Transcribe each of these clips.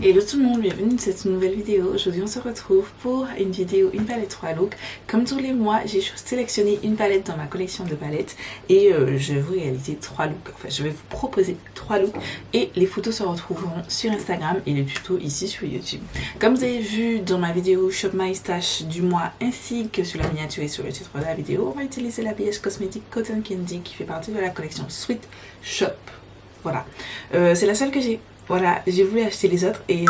Hello tout le monde, bienvenue dans cette nouvelle vidéo. Aujourd'hui on se retrouve pour une vidéo, une palette 3 looks. Comme tous les mois, j'ai sélectionné une palette dans ma collection de palettes et je vais vous réaliser 3 looks. Enfin, je vais vous proposer 3 looks et les photos se retrouveront sur Instagram et le tuto ici sur YouTube. Comme vous avez vu dans ma vidéo Shop My Stash du mois ainsi que sur la miniature et sur le titre de la vidéo, on va utiliser l'habillage cosmétique Cotton Candy qui fait partie de la collection Sweet Shop. Voilà, c'est la seule que j'ai. Voilà, j'ai voulu acheter les autres et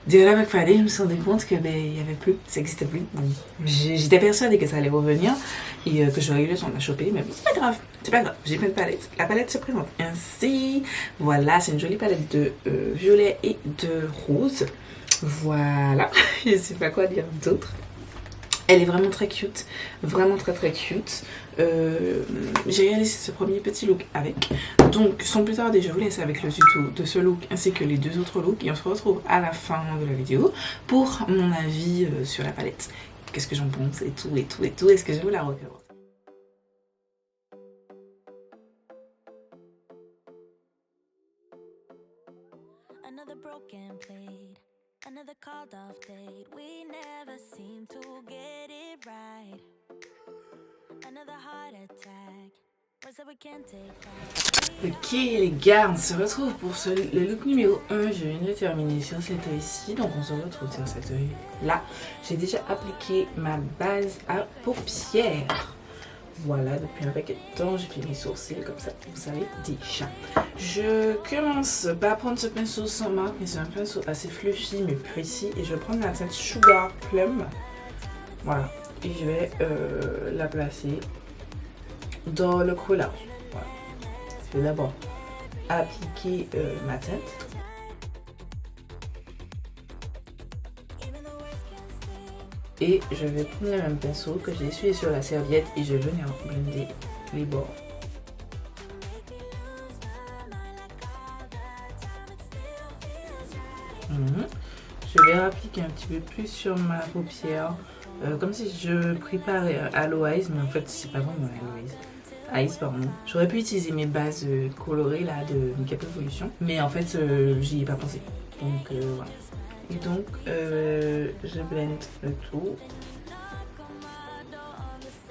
durant la Black Friday, je me suis rendu compte que il y avait plus, ça n'existait plus. Bon, j'étais persuadée que ça allait revenir et que j'aurais eu le temps de la choper, mais c'est pas grave, j'ai plein de palettes. La palette se présente ainsi. Voilà, c'est une jolie palette de violet et de rose. Voilà, je sais pas quoi dire d'autre. Elle est vraiment très cute, vraiment très cute. J'ai réalisé ce premier petit look avec. Donc sans plus tarder, je vous laisse avec le tuto de ce look ainsi que les deux autres looks. Et on se retrouve à la fin de la vidéo pour mon avis sur la palette. Qu'est-ce que j'en pense et tout. Est-ce que je vous la recommande? Another called off date, we never seem to get it right. Another heart attack, words that we can't take back. Ok les gars, on se retrouve pour le look numéro 1. Je viens de le terminer sur cet œil-ci, donc on se retrouve sur cet œil-là. J'ai déjà appliqué ma base à paupières. Voilà, depuis un paquet de temps, j'ai fait mes sourcils comme ça, vous savez déjà. Je commence par prendre ce pinceau sans marque, mais c'est un pinceau assez fluffy mais précis. Et je vais prendre la teinte Sugar Plum. Voilà, et je vais la placer dans le creux large. Voilà. Je vais d'abord appliquer ma teinte. Et je vais prendre le même pinceau que j'ai essuyé sur la serviette et je vais venir blender les bords. Je vais appliquer un petit peu plus sur ma paupière, comme si je préparais Aloe Eyes, mais en fait c'est pas vraiment Aloe Eyes, pardon. J'aurais pu utiliser mes bases colorées là de Makeup Evolution, mais en fait j'y ai pas pensé. Donc voilà. Et donc, je blende le tout.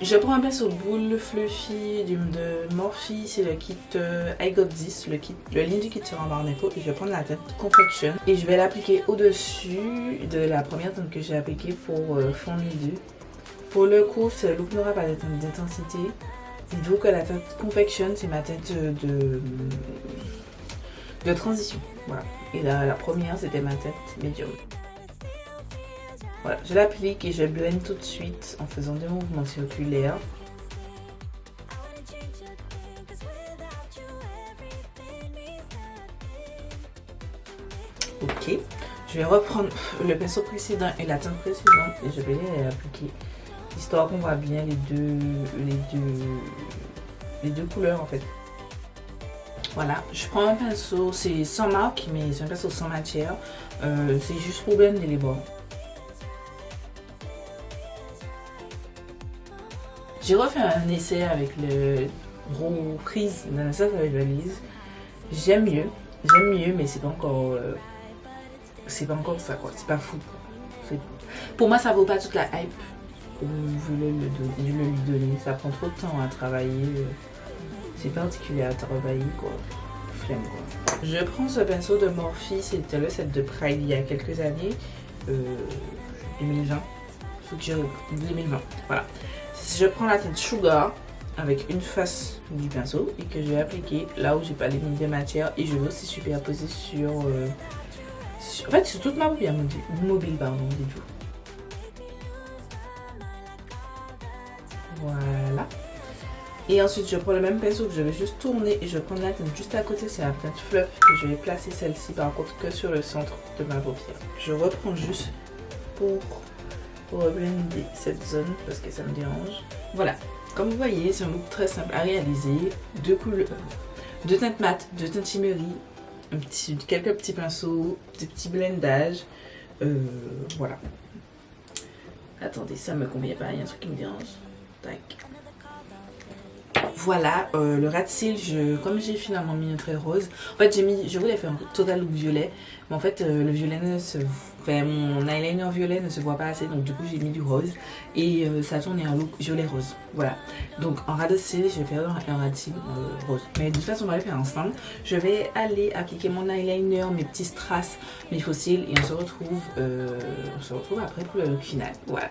Je prends un pinceau boule fluffy de Morphe, c'est le kit I Got This, le ligne du kit sur un barre d'impôt. Et je vais prendre la teinte Confection et je vais l'appliquer au-dessus de la première teinte que j'ai appliquée pour fondre les deux. Pour le coup, ce look n'aura pas de teinte d'intensité. Dites-vous que la teinte Confection, c'est ma teinte de transition. Voilà. Et la première, c'était ma teinte médium. Voilà, je l'applique et je blende tout de suite en faisant des mouvements circulaires. Ok, je vais reprendre le pinceau précédent et la teinte précédente et je vais les appliquer, histoire qu'on voit bien les deux couleurs en fait. Voilà, je prends un pinceau, c'est sans marque, mais c'est un pinceau sans matière. C'est juste pour blender les bords. J'ai refait un essai avec le gros prise d'Anastasia avec valise. J'aime mieux, mais c'est pas encore ça quoi. C'est pas fou. Pour moi, ça vaut pas toute la hype. Je voulais lui donner. Ça prend trop de temps à travailler. C'est particulier à travailler quoi. Flemme quoi. Je prends ce pinceau de Morphe, c'était le set de Pride il y a quelques années. 2020. 2020. Voilà. Je prends la teinte Sugar avec une face du pinceau et que je vais appliquer là où j'ai pas les lignes de matière et je vais aussi superposer sur en fait sur toute ma paupière mobile pardon du tout. Voilà. Et ensuite, je prends le même pinceau que je vais juste tourner et je prends la teinte juste à côté, c'est la teinte Fluff que je vais placer celle-ci par contre que sur le centre de ma paupière. Je reprends juste pour reblender cette zone parce que ça me dérange. Voilà, comme vous voyez, c'est un look très simple à réaliser. Deux couleurs, deux teintes mat, deux teintes shimmery, quelques petits pinceaux, des petits blendages. Voilà. Attendez, ça me convient pas, il y a un truc qui me dérange. Tac. voilà, le ras de cils, comme j'ai finalement mis un trait rose, en fait je voulais faire un total look violet, mais en fait le violet mon eyeliner violet ne se voit pas assez, donc du coup j'ai mis du rose et ça a tourné un look violet rose. Voilà, donc en ras de cils je vais faire un ras de cils rose, mais de toute façon on va le faire ensemble. Je vais aller appliquer mon eyeliner, mes petits strass, mes faux cils et on se retrouve après pour le look final. Voilà.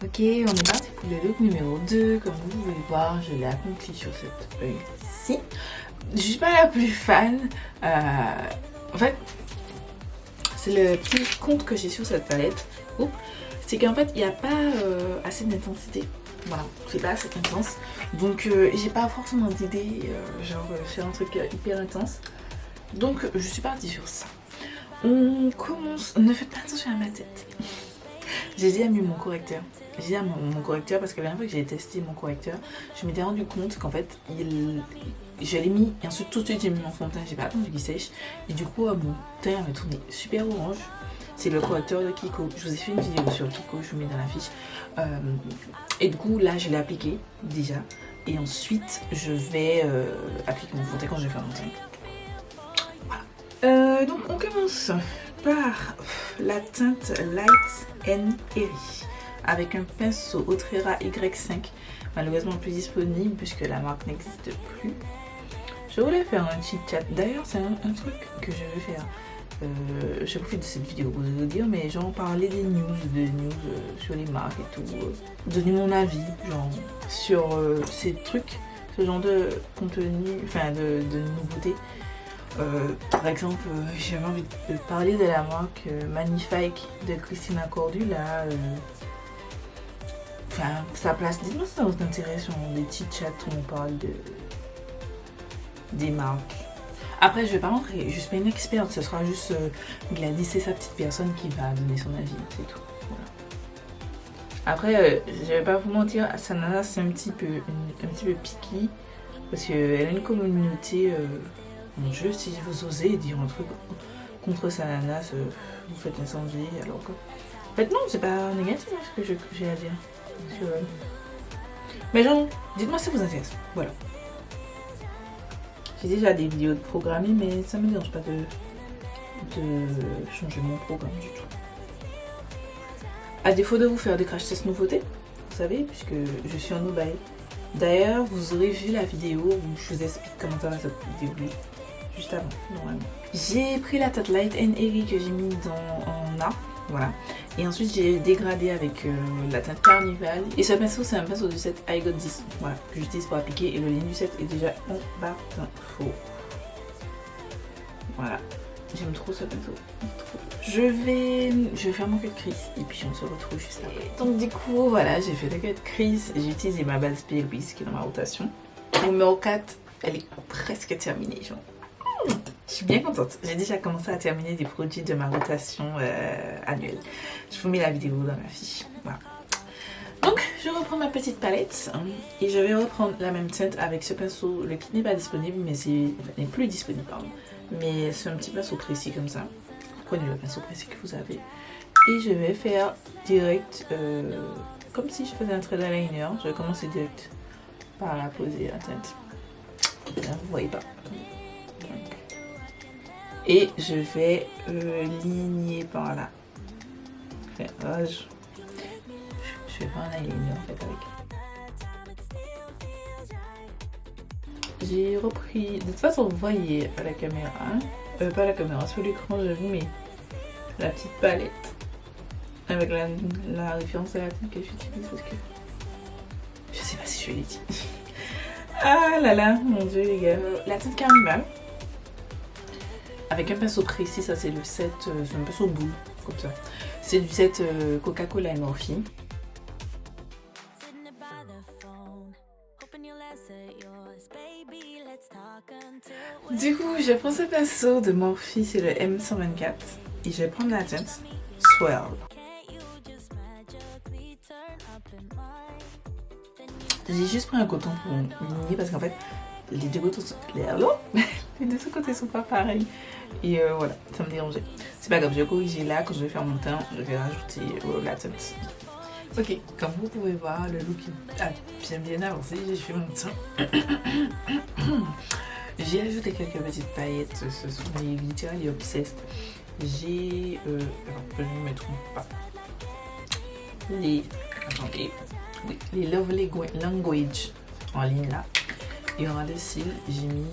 Ok, on est parti pour le look numéro 2. Comme vous pouvez voir, je l'ai accompli sur cette feuille-ci. Je suis pas la plus fan. En fait, c'est le petit compte que j'ai sur cette palette. C'est qu'en fait, il n'y a pas assez d'intensité. Voilà, c'est pas assez intense. Donc, j'ai pas forcément d'idée, faire un truc hyper intense. Donc, je suis partie sur ça. On commence. Ne faites pas attention à ma tête. J'ai déjà mis mon correcteur. J'ai déjà mon correcteur parce que la dernière fois que j'ai testé mon correcteur, je m'étais rendu compte qu'en fait, je l'ai mis et ensuite tout de suite j'ai mis mon fond de teint. J'ai pas attendu qu'il sèche. Et du coup, mon teint m'a tourné super orange. C'est le correcteur de Kiko. Je vous ai fait une vidéo sur Kiko, je vous mets dans la fiche. Et du coup, là, je l'ai appliqué déjà. Et ensuite, je vais appliquer mon fond de teint quand je vais faire mon teint. Voilà. Donc, on commence par la teinte Light and Airy avec un pinceau Otrera Y5, malheureusement plus disponible puisque la marque n'existe plus. Je voulais faire un chit chat. D'ailleurs, c'est un truc que je vais faire. Je profite de cette vidéo pour vous dire, mais genre parler des news sur les marques et tout, donner mon avis genre sur ces trucs, ce genre de contenu, enfin de nouveautés. Par exemple, j'avais envie de parler de la marque Magnifique de Christina Cordula. Enfin, sa place. Dites-moi si ça vous intéresse sur des petits chats où on parle des marques. Après, je vais pas rentrer, je suis pas une experte, ce sera juste Gladys, c'est sa petite personne qui va donner son avis, c'est tout. Voilà. Après, je vais pas vous mentir, sa nana c'est un petit peu piqué parce qu'elle a une communauté. Mon Dieu, si vous osez dire un truc contre sa nana, vous faites incendier alors que. En fait, non, c'est pas négatif ce que j'ai à dire. Mais genre, dites-moi si ça vous intéresse. Voilà. J'ai déjà des vidéos de programmées, mais ça me dérange pas de changer mon programme du tout. À défaut de vous faire des crash tests nouveautés, vous savez, puisque je suis en mobile. D'ailleurs, vous aurez vu la vidéo où je vous explique comment ça va se dérouler. Juste avant, normalement. J'ai pris la teinte Light and Airy que j'ai mis en A, voilà. Et ensuite j'ai dégradé avec la teinte Carnival. Et ce pinceau c'est un pinceau du set I Got This, voilà, que j'utilise pour appliquer. Et le ligne du set est déjà en bas d'infos. Voilà, j'aime trop ce pinceau. Je vais faire mon cut crease et puis on se retrouve juste après. Donc du coup voilà, j'ai fait le cut crease. J'ai utilisé ma base P-Louise qui est dans ma rotation. Numéro 4, elle est presque terminée, genre. Je suis bien contente. J'ai déjà commencé à terminer des produits de ma rotation annuelle. Je vous mets la vidéo dans ma fiche. Voilà. Donc, je reprends ma petite palette et je vais reprendre la même teinte avec ce pinceau. Le kit n'est pas disponible, mais n'est plus disponible, pardon. Mais c'est un petit pinceau précis comme ça. Vous prenez le pinceau précis que vous avez et je vais faire direct, comme si je faisais un trait d'eyeliner. Je vais commencer direct par la poser la teinte. Là, vous voyez pas. Et je vais ligner par là. Enfin, je vais faire un eyeliner en fait avec. J'ai repris. De toute façon, vous voyez à la caméra, hein, pas à la caméra, sur l'écran, je vous mets la petite palette avec la référence à la teinte que j'utilise parce que je sais pas si je l'ai dit. Ah là là, mon dieu les gars. La teinte Carnival. Avec un pinceau précis, ça c'est le set, c'est un pinceau boule, comme ça. C'est du set Coca-Cola et Morphe. Du coup, je prends ce pinceau de Morphe, c'est le M124. Et je vais prendre la teinte Swirl. J'ai juste pris un coton pour ligner parce qu'en fait, les deux cotons sont... Les deux côtés sont pas pareils. Et voilà, ça me dérangeait. C'est pas grave, je vais corriger là. Quand je vais faire mon teint, je vais rajouter la teinte. Ok, comme vous pouvez voir, le look a bien avancé. J'ai fait mon teint. J'ai ajouté quelques petites paillettes. Ce sont les Literally Obsessed. J'ai... alors, je ne me trompe pas. Attendez. Oui, les Lovely Language en ligne là. Et en de cils, j'ai mis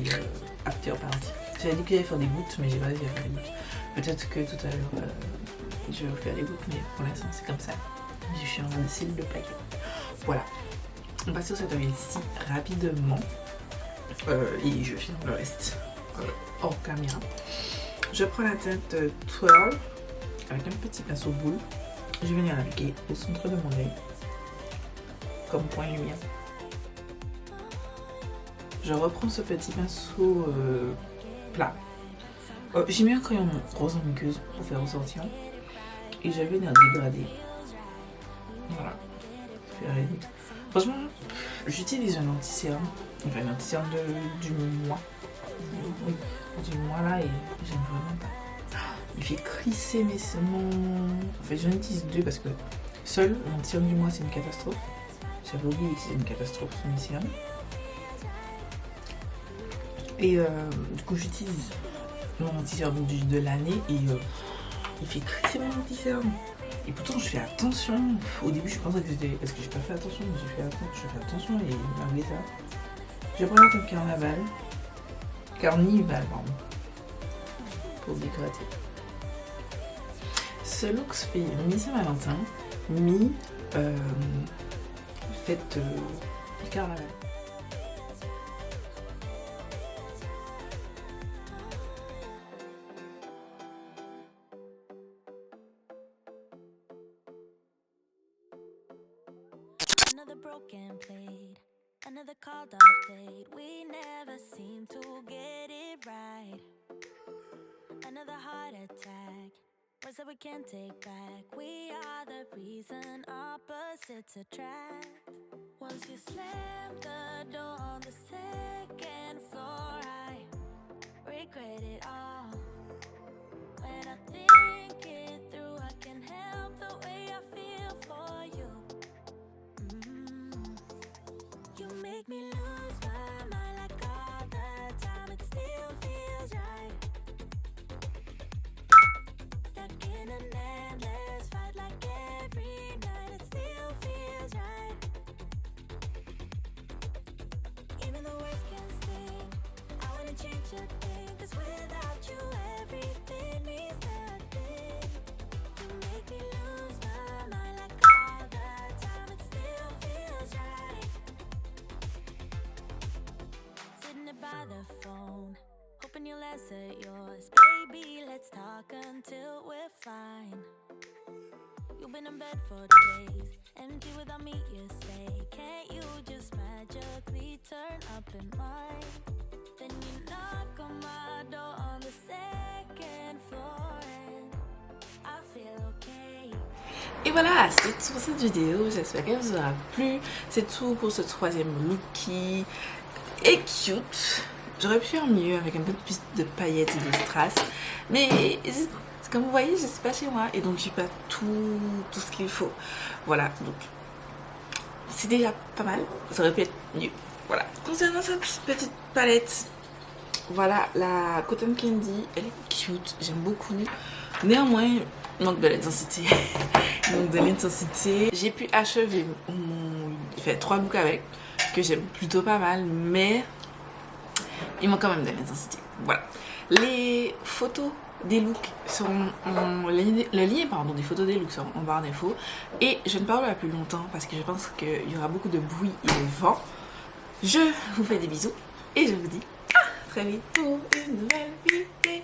les After Party. J'avais dit que j'allais faire des gouttes, mais j'ai pas réussi à faire des gouttes. Peut-être que tout à l'heure, je vais vous faire des gouttes, mais pour l'instant, c'est comme ça. Je suis en de cils de paillettes. Voilà. On passe sur cette huile-ci rapidement. Et je filme le reste hors caméra. Je prends la teinte Twirl avec un petit pinceau boule. Je vais venir l'appliquer au centre de mon œil comme point lumière. Je reprends ce petit pinceau plat. J'ai mis un crayon rose en muqueuse pour faire ressortir et je vais venir dégrader. Voilà. Franchement, j'utilise un anti-sérum, enfin un anti-sérum du mois. Oui, du mois là, et j'aime vraiment pas. Il fait crisser mes sements. Enfin, j'en utilise deux parce que seul l'anti-sérum du mois c'est une catastrophe. J'avais oublié que c'est une catastrophe son anti-sérum. Et du coup, j'utilise mon anti-sérum de l'année et il fait crisser mon anti-sérum. Et pourtant, je fais attention. Au début, je pensais que c'était parce que j'ai pas fait attention, mais je fais attention et malgré ça. Je prends la teinte Carnival, pardon, pour décorer. Ce look se fait mi-Saint-Valentin, fête du carnaval. Another broken plate, another called off date. We never seem to get it right. Another heart attack, words that we can't take back. We are the reason opposites attract. Once you slam the door on the second floor, I regret it all. When I think it through, I can help the way I feel for you. You make me lose my mind like all the time. It still feels right. Stuck in an endless fight like every night. It still feels right. Even the words can sting. I wanna change a thing, 'cause without you everything means nothing. You make me lose my mind like all the time. It still feels right. Sitting by the phone, hoping you'll answer yours. Baby, let's talk until we're fine. You've been in bed for days, empty without me, you say. Can't you just magically turn up in mine? Then you knock on my door on the second floor and I feel okay. Et voilà, c'est tout pour cette vidéo. J'espère qu'elle vous aura plu. C'est tout pour ce troisième look qui est cute. J'aurais pu faire mieux avec un peu plus de paillettes et de strass, mais comme vous voyez, je suis pas chez moi et donc j'ai pas tout ce qu'il faut. Voilà, donc c'est déjà pas mal. Ça aurait pu être mieux. Voilà. Concernant cette petite palette, voilà, la Cotton Candy, elle est cute, j'aime beaucoup. Néanmoins, il manque de l'intensité. J'ai pu achever fait 3 looks avec, que j'aime plutôt pas mal, mais il manque quand même de l'intensité. Voilà. Les photos des looks seront le lien des photos des looks seront en barre d'infos. Et je ne parle pas plus longtemps parce que je pense qu'il y aura beaucoup de bruit et de vent. Je vous fais des bisous et je vous dis à très vite pour une nouvelle vidéo.